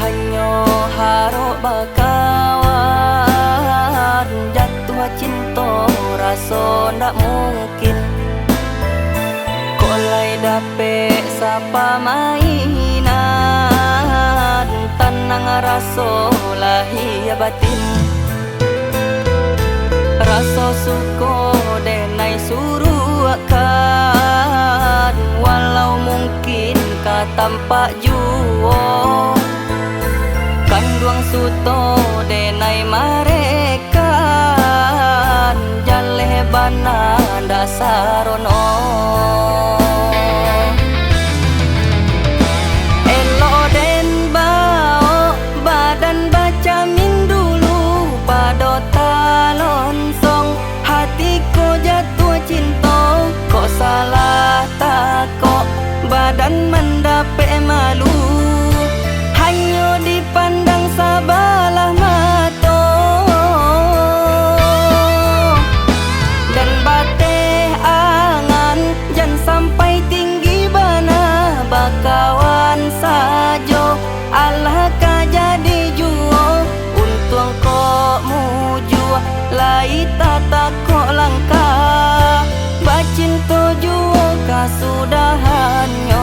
hanyo haro bakawan, jatuh cinta raso ndak mungkin. Kolai dape sapa mainan, tenang raso lahir batin. Raso suko denai suruh akan, walau mungkin ka tampak juo. Kanduang suto denai marekan, jaleh bana dasarono. Elo den bao badan baca min dulu, pado talon song hatiku jatuh cinta. Kok salah tak kok badan mendape malu, hanya dipandang sabalah mata. Dan bateh angan jan sampai tinggi bana, bakawan sajo Allah ka jadi juo. Untung kok muju lai tata kok langkah, bacinto juo kasudahannya.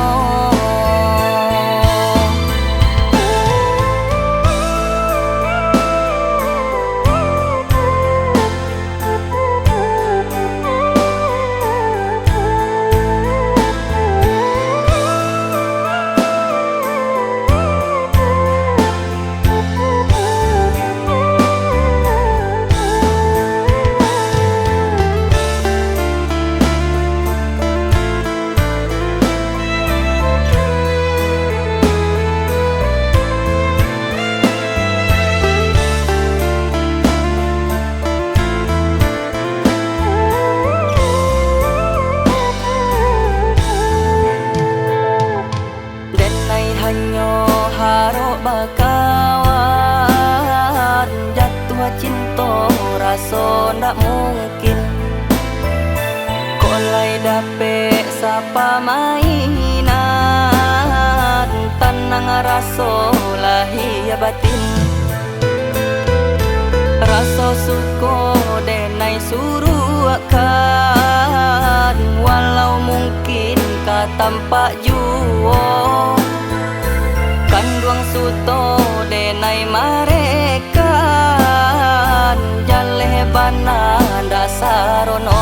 Hanyo haro bakawan, jatuh cinta raso ndak mungkin. Kolai dape sapa mainan, tenang raso lahir batin. Raso suko denai suruh akan, walau mungkin ka tampak juo. Kanduang suto denai marekan, jaleh bana dasarono.